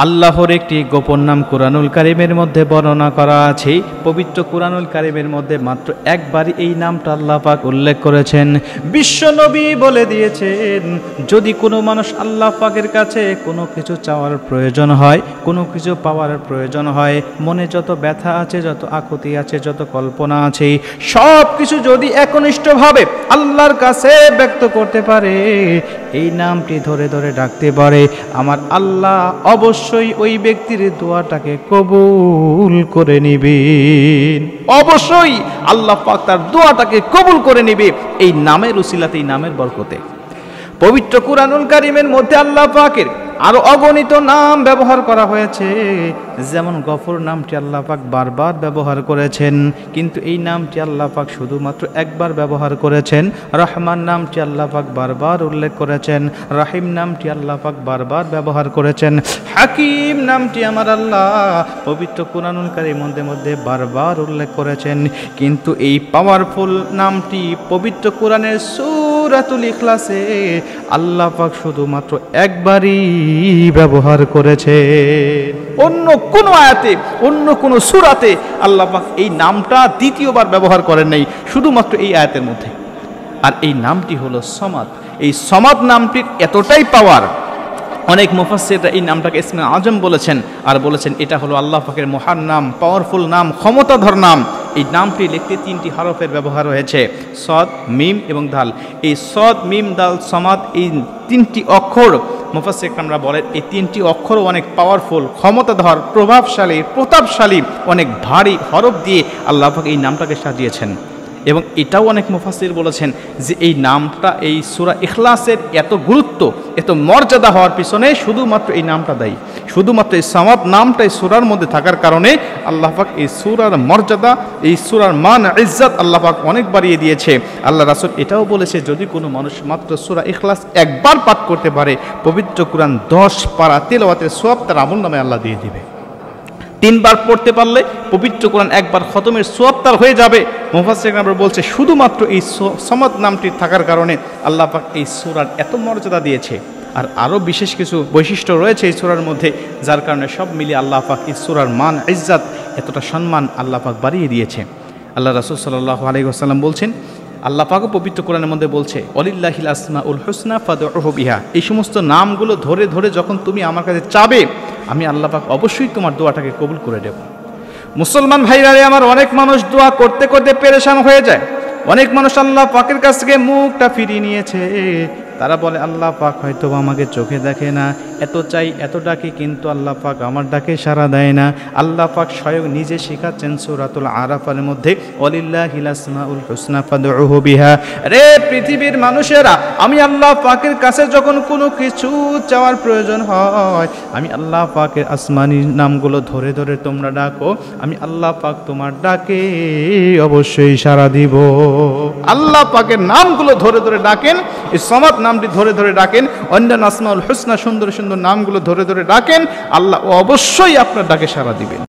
আল্লাহর একটি গোপন নাম কুরআনুল কারীমের মধ্যে বর্ণনা করা আছে। পবিত্র কুরআনুল কারীমের মধ্যে মাত্র একবারই এই নামটা আল্লাহ পাক উল্লেখ করেছেন। বিশ্ব নবী বলে দিয়েছেন, যদি কোনো মানুষ আল্লাহ পাকের কাছে কোনো কিছু চাওয়ার প্রয়োজন হয়, কোনো কিছু পাওয়ার প্রয়োজন হয়, মনে যত ব্যথা আছে, যত আকুতি আছে, যত কল্পনা আছে, সব কিছু যদি একনিষ্ঠভাবে আল্লাহর কাছে ব্যক্ত করতে পারে, এই নামটি ধরে ধরে ডাকতে পারে, আমার আল্লাহ অবশ্যই ওই ব্যক্তির দোয়াটাকে কবুল করে নিবেন। অবশ্যই আল্লাহ পাক তার দোয়াটাকে কবুল করে নিবে এই নামের উসিলাতে, এই নামের বরকতে। পবিত্র কুরআনুল কারীমের মধ্যে আল্লাহ পাকের আরো অগণিত নাম ব্যবহার করা হয়েছে। যেমন গফুর নামটি আল্লাহ পাক বারবার ব্যবহার করেছেন, কিন্তু এই নামটি আল্লাহ পাক শুধুমাত্র একবার ব্যবহার করেছেন। রহমান নামটি আল্লাহ পাক বারবার উল্লেখ করেছেন। রাহিম নামটি আল্লাহ পাক বারবার ব্যবহার করেছেন। হাকিম নামটি আমার আল্লাহ পবিত্র কুরআনুল কারীমের মধ্যে বারবার উল্লেখ করেছেন, কিন্তু এই পাওয়ারফুল নামটি পবিত্র কুরআনের সূরাতুল ইখলাসে আল্লাহ পাক শুধুমাত্র একবারই ব্যবহার করেছে। অন্য কোন আয়াতে, অন্য কোন সূরাতে আল্লাহ পাক এই নামটা দ্বিতীয়বার ব্যবহার করেন নাই, শুধুমাত্র এই আয়াতের মধ্যে। আর এই নামটি হলো সমাদ। এই সমাদ নামটির এতটাই পাওয়ার, অনেক মুফাসসিররা এই নামটাকে ইসমে আজম বলেছেন, আর বলেছেন এটা হলো আল্লাহ পাকের মহান নাম, পাওয়ারফুল নাম, ক্ষমতাধর নাম। এই নামটি লিখতে তিনটি হরফের ব্যবহার হয়েছে, সদ, মিম এবং দাল। এই সদ, মিম, দাল, সমাদ, এই তিনটি অক্ষর মুফাসসিররা বলেন এই তিনটি অক্ষর অনেক পাওয়ারফুল, ক্ষমতাধর, প্রভাবশালী, প্রতাপশালী, অনেক ভারী হরফ দিয়ে আল্লাহ পাক এই নামটাকে সাজিয়েছেন। এবং এটাও অনেক মুফাসসির বলেছেন যে এই নামটা, এই সূরা ইখলাসের এত গুরুত্ব, এত মর্যাদা হওয়ার পিছনে শুধুমাত্র এই নামটা দায়ী। শুধুমাত্র এই সমাদ নামটা এই সূরার মধ্যে থাকার কারণে আল্লাহ পাক এই সূরার মর্যাদা, এই সূরার মান ইজ্জত আল্লাহ পাক অনেক বাড়িয়ে দিয়েছে। আল্লাহ রাসূল এটাও বলেছে, যদি কোনো মানুষ মাত্র সূরা ইখলাস একবার পাঠ করতে পারে, পবিত্র কুরআন 10 পারা তেলাওয়াতের সওয়াব তার আমলনামে আল্লাহ দিয়ে দিবে। 3 বার পড়তে পারলে পবিত্র কোরআন একবার খতমের সওয়াব তার হয়ে যাবে। মুফাসসিররা বলছে শুধুমাত্র এই সমাদ নামটি থাকার কারণে আল্লাহ পাক এই সূরার এত মর্যাদা দিয়েছে। আর আরও বিশেষ কিছু বৈশিষ্ট্য রয়েছে এই সূরার মধ্যে, যার কারণে সব মিলিয়ে আল্লাহ পাক এই সূরার মান ইজ্জত, এতটা সম্মান আল্লাহ পাক বাড়িয়ে দিয়েছে। আল্লাহ রাসূল সাল্লাল্লাহু আলাইহি ওয়াসাল্লাম বলছেন, আল্লাহ পাকও পবিত্র কোরআনের মধ্যে বলছে, ওয়ালিল্লাহিল আসমাউল হুসনা ফাদউহু বিহা। এই সমস্ত নামগুলো ধরে ধরে যখন তুমি আমার কাছে চাবে, আমি আল্লাহ পাক অবশ্যই তোমার দোয়াটাকে কবুল করে দেব। মুসলমান ভাইরা রে আমার, অনেক মানুষ দোয়া করতে করতে পেরেশান হয়ে যায়। অনেক মানুষ আল্লাহ পাকের কাছ থেকে মুখটা ফিরিয়ে নিয়েছে। তারা বলে আল্লাহ পাক হয়তো আমাকে চোখে দেখে না, এত চাই এত ডাকি, কিন্তু আল্লাহ পাক আমার ডাকে সাড়া দেয় না। আল্লাহ পাক স্বয়ং নিজে শেখাচ্ছেন সূরাতুল আরাফের মধ্যে, ওয়ালিল্লাহিল আসমাউল হুসনা ফাদউহু বিহা। রে পৃথিবীর মানুষেরা, আমি আল্লাহ পাকের কাছে যখন কোনো কিছু চাওয়ার প্রয়োজন হয়, আমি আল্লাহ পাকের আসমানি নামগুলো ধরে ধরে তোমরা ডাকো, আমি আল্লাহ পাক তোমার ডাকে অবশ্যই সাড়া দিব। আল্লাহ পাকের নামগুলো ধরে ধরে ডাকেন, এই সমাদ নামটি ধরে ধরে ডাকেন, অন্যান্য আসমাউল হুসনা সুন্দর সুন্দর নামগুলো ধরে ধরে ডাকেন, আল্লাহ অবশ্যই আপনার ডাকে সাড়া দিবেন।